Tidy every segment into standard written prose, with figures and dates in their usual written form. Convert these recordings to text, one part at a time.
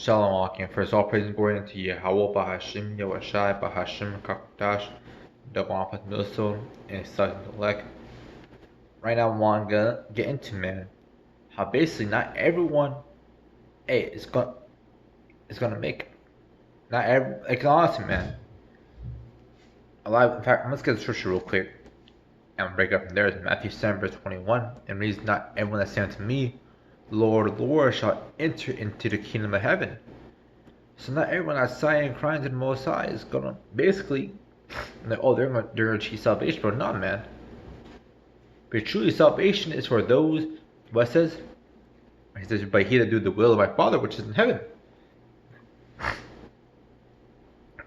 Shalom Akim. First, all praise and glory unto Yahweh Bahashim Yahweh Bahashim Kakdash, the Wampus Millstone, and Second Elect. Right now, I want to get into, man, how basically not everyone, is gonna make it. Not every, like, honestly, man. In fact, let's get the scripture real quick and break up from there. It's Matthew 7, verse 21, and reads, "Not everyone that saith unto me, Lord, Lord, shall enter into the kingdom of heaven." So not everyone that's sighing and crying to the Most High is gonna basically, like, oh, they're gonna achieve salvation, but not, man. But truly, salvation is for those. What it says? He says, "But he that do the will of my Father which is in heaven."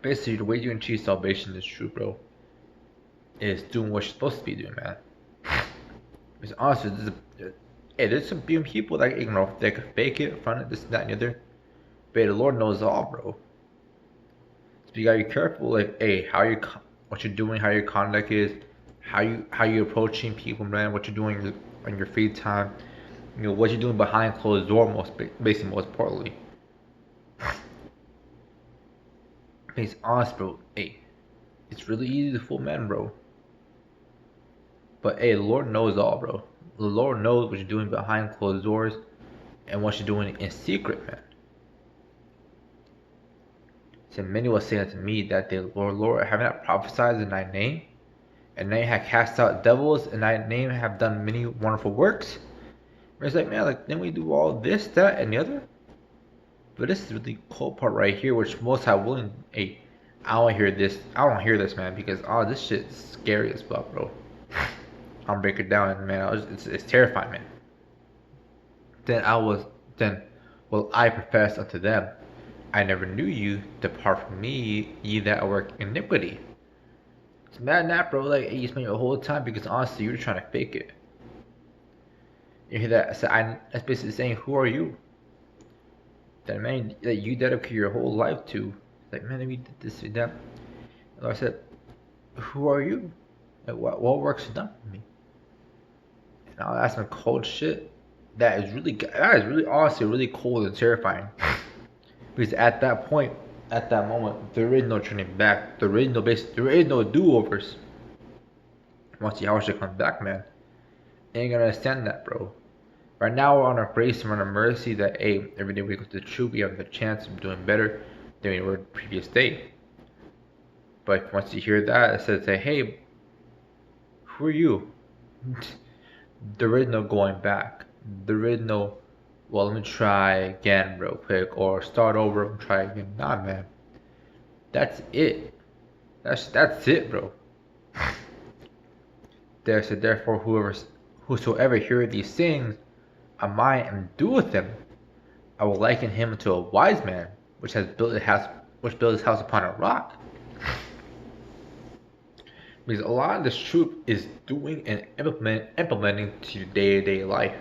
Basically, the way you achieve salvation is true, bro. Is doing what you're supposed to be doing, man. Because honestly, there's some people that they can fake it, front it, this, that, and the other. But the Lord knows all, bro. So you gotta be careful, like, hey, what you're doing, how your conduct is, how you approaching people, man. What you're doing on your free time, what you're doing behind closed door, basically, most importantly. It's honest, bro. Hey, it's really easy to fool men, bro. But hey, the Lord knows all, bro. The Lord knows what you're doing behind closed doors and what you're doing in secret, man. So many will say unto me that day, Lord, Lord, have I not prophesied in thy name? And they have cast out devils, and thy name have done many wonderful works. And it's like, man, like, then we do all this, that, and the other. But this is the really cool part right here, which most have willing. Hey, I don't hear this. I don't hear this, man, because this shit is scary as fuck, bro. I'll break it down, man. It's terrifying, man. Then will I profess unto them, I never knew you. Depart from me, ye that work iniquity. It's mad that, bro. Like, hey, you spend your whole time because honestly, you're trying to fake it. You hear that? That's basically saying, who are you? That man that you dedicate your whole life to. Like, man, we did this, did that. And I said, who are you? Like, what works done for me? And I'll ask some cold shit. That is really honestly really cold and terrifying. Because at that point, at that moment, there is no turning back. There is no do-overs. Once Yahweh comes back, man, ain't gonna understand that, bro. Right now, we're on our grace and we're on our mercy that, hey, every day we go to the truth, we have the chance of doing better than we were the previous day. But once you hear that, it says, hey, who are you? There is no going back. There is no, well, let me try again real quick, or start over and try again. Nah, man. That's it. That's it, bro. There said, therefore, whosoever heareth these things of mine and doeth them, I will liken him to a wise man, which built his house upon a rock. Because a lot of this truth is doing and implementing to your day-to-day life.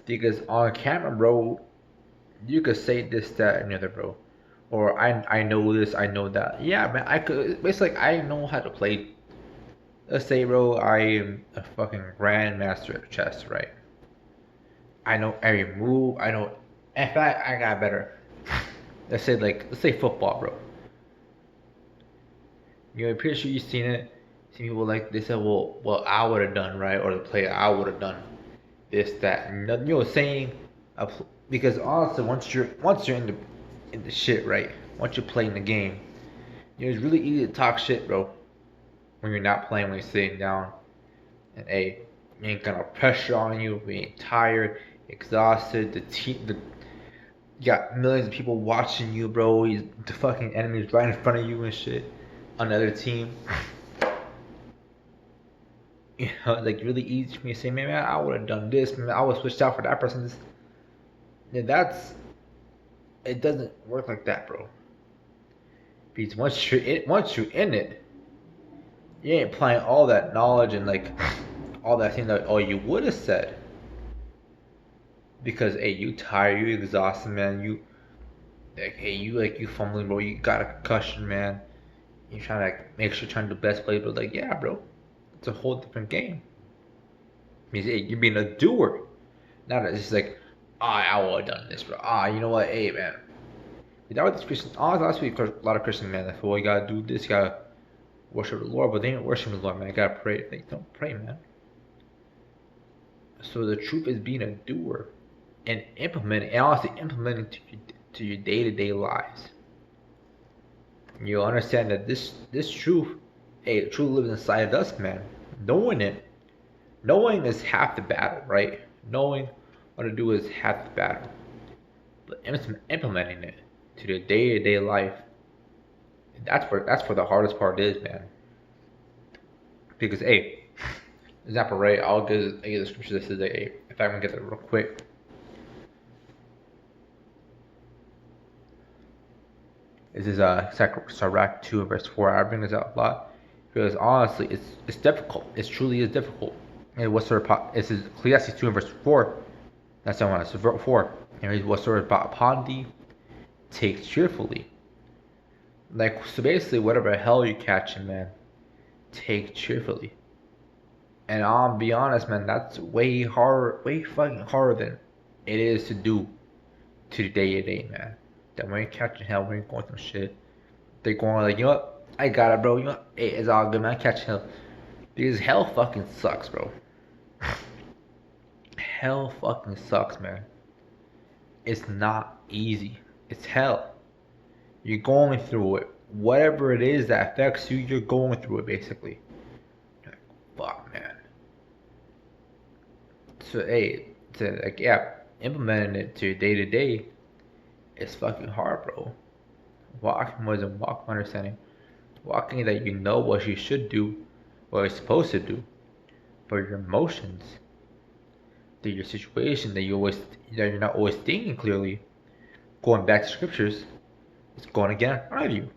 Because on camera, bro, you could say this, that, and the other, bro. Or I know this, I know that. Yeah, man, I know how to play. Let's say, bro, I am a fucking grandmaster at chess, right? I know every move. I know. In fact, I got better. Let's say football, bro. I'm pretty sure you've seen it. Some people they said, well, I would have done right, or the player I would have done this, that, and nothing. Saying, because honestly, once you're in the shit, right? Once you're playing the game, it's really easy to talk shit, bro. When you're not playing, when you're sitting down, and hey, you ain't got no pressure on you. We ain't tired, exhausted. You got millions of people watching you, bro. The fucking enemy's right in front of you and shit. Another team. Really easy for me to say, man, I would have done this, man, I would have switched out for that person. Yeah, it doesn't work like that, bro. Because once you're in it, you ain't applying all that knowledge and all that thing that you would have said. Because hey, you tired, you exhausted, man. You fumbling, bro. You got a concussion, man. You're trying to make sure you're trying to do the best play, but yeah, bro, it's a whole different game. It means hey, you're being a doer, not just I would have done this, bro. You know what? Hey, man. Without this Christian, honestly, a lot of Christian men, like, well, you gotta do this, you gotta worship the Lord, but they ain't worshiping the Lord, man. You gotta pray. Like, don't pray, man. So the truth is being a doer and implementing, and honestly, implementing to your day-to-day lives. You'll understand that this truth, hey, the truth lives inside of us, man. Knowing is half the battle, right? Knowing what to do is half the battle, but implementing it to the day-to-day life, that's where the hardest part is, man. Because hey, example, right? I'll give the scripture that says that, hey, if I can get that real quick. This is Sirach 2 and verse 4. I bring this up a lot because honestly, it's difficult. It truly is difficult. And what sort of this is Ecclesiastes 2 and verse 4. That's the one. It's verse 4. And what sort of upon thee take cheerfully. Like, so basically, whatever hell you're catching, man, take cheerfully. And I'll be honest, man, that's way fucking harder than it is to do to the day to day, man. That when you're catching hell, when you're going through shit, they're going like, you know what? I got it, bro. You know what? Hey, it's all good, man. Catch hell. Because hell fucking sucks, bro. Hell fucking sucks, man. It's not easy. It's hell. You're going through it. Whatever it is that affects you, you're going through it, basically. Like, fuck, man. So, hey, implementing it to your day to day, it's fucking hard, bro. Walking wasn't walk understanding. Walking that you know what you should do, what you're supposed to do, but your emotions, that your situation that you're not always thinking clearly, going back to scriptures, it's going again in front of you.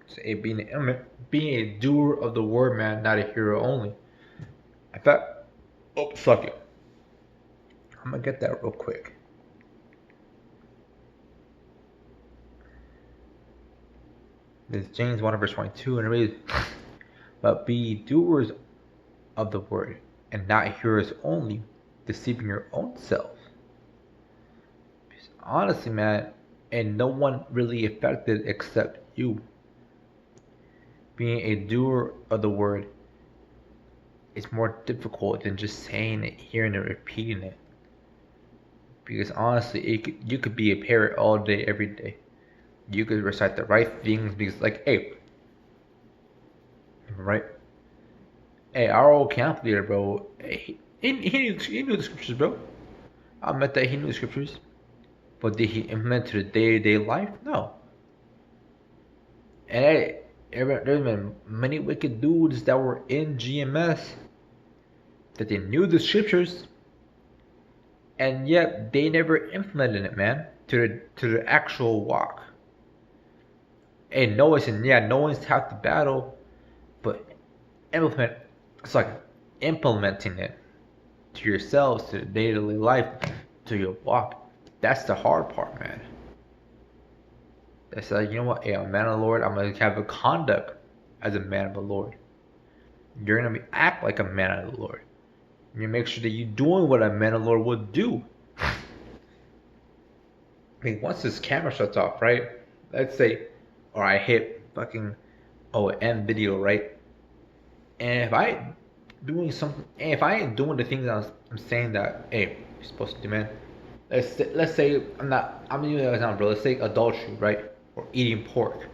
So being a doer of the word, man, not a hero only. I thought, oh fuck it, I'm gonna get that real quick. This is James 1 verse 22, and it reads, but be doers of the word, and not hearers only, deceiving your own self. Because honestly, man, and no one really affected except you. Being a doer of the word is more difficult than just saying it, hearing it, repeating it. Because honestly, you could be a parrot all day, every day. You could recite the right things because, like, hey, right? Hey, our old camp leader, bro, he knew the scriptures, bro. I met that he knew the scriptures. But did he implement to the day-to-day life? No. And hey, there's been many wicked dudes that were in GMS that they knew the scriptures, and yet they never implemented it, man, to the actual walk. And no one's half the battle, but it's like implementing it to yourselves, to the daily life, to your walk. That's the hard part, man. That's like, you know what? Hey, I'm a man of the Lord. I'm gonna have a conduct as a man of the Lord. You're gonna act like a man of the Lord. You make sure that you're doing what a man of the Lord would do. I mean, once this camera shuts off, right? Let's say, or I hit fucking end video, right? And if I ain't doing the things I'm saying that, hey, you're supposed to do, man. Let's say I'm using an example, bro. Let's say adultery, right? Or eating pork.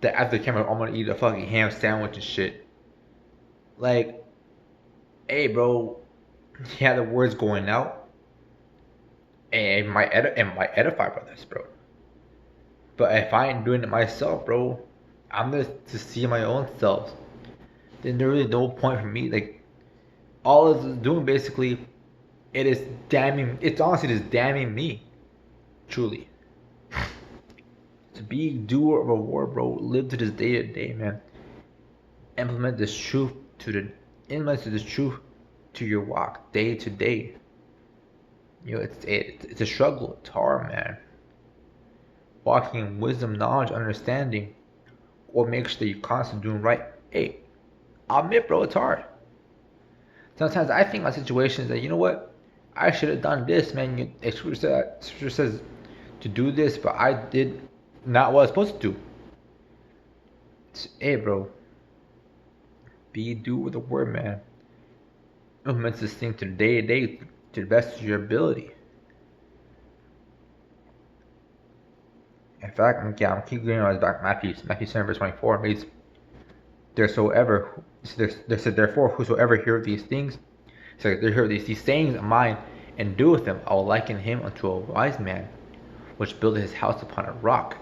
That after the camera, I'm gonna eat a fucking ham sandwich and shit. Like, hey, bro, yeah, the words going out, and it might edify brothers, bro. But if I ain't doing it myself, bro, I'm just to see my own self. Then there really no point for me. Like, all it's doing basically, it's honestly just damning me. Truly. To be doer of a word, bro, live to this day to day, man. Implement this truth to your walk day to day. You know, it's a struggle. It's hard, man. Walking in wisdom, knowledge, understanding, or make sure that you're constantly doing right. Hey, I'll admit, bro, it's hard. Sometimes I think my situations that, you know what, I should have done this, man. Scripture says to do this, but I did not what I was supposed to do. Hey, bro, do with the word, man. Implement this thing to the day to day to the best of your ability. In fact, I'm keep going on back Matthew 7 verse 24. It therefore whosoever hear these things, so they hear these sayings of mine and do with them, I will liken him unto a wise man, which builded his house upon a rock.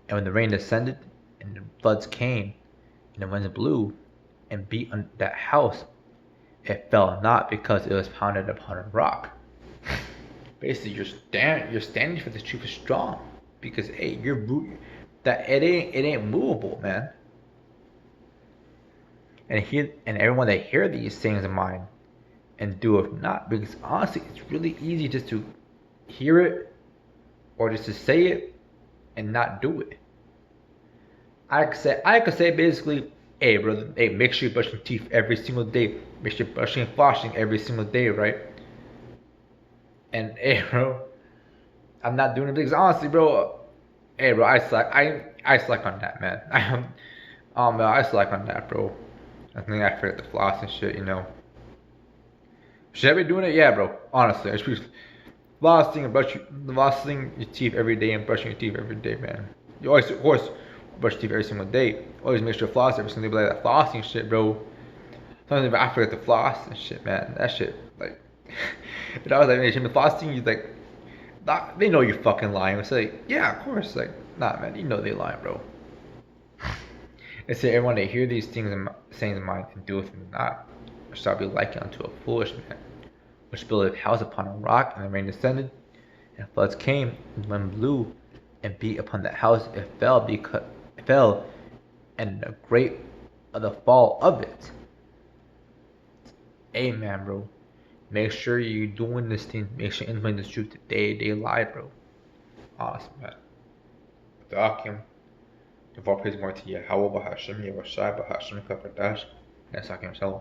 And when the rain descended, and the floods came, and the winds blew, and beat on that house, it fell not, because it was founded upon a rock. Basically, you're standing for the truth is strong, because hey, it ain't movable, man. And everyone that hear these things of mine and do it not, because honestly, it's really easy just to hear it or just to say it and not do it. I could say basically, hey brother, hey, make sure you brush your teeth every single day. Make sure you're brushing and flossing every single day, right? And hey bro, I'm not doing it because honestly, bro, hey bro, I slack on that, man. I slack on that, bro. I think I forget the floss and shit, you know. Should I be doing it? Yeah, bro. Honestly, I should be flossing your teeth every day and brushing your teeth every day, man. You always, of course, brush your teeth every single day. Always make sure you floss every single day, but like that flossing shit, bro. Sometimes I forget to floss and shit, man. That shit, like, if I was like, man, you flossing, you like, they know you're fucking lying. It's like, yeah, of course. Like, nah, man, you know they lying, bro. It's say everyone that hear these things and sayings of mine and doeth them not, shall be likened unto a foolish man, which built a house upon a rock, and the rain descended, and floods came, and the wind blew, and beat upon that house. It fell, and the great of the fall of it. Amen, bro. Make sure you're doing this thing. Make sure you implement this truth to day life, bro. Awesome, man. The Akim. Devour praise more to Yahweh, Bahashim, Yahushai, Bahashim, Kapardash, and Sakim Shalom.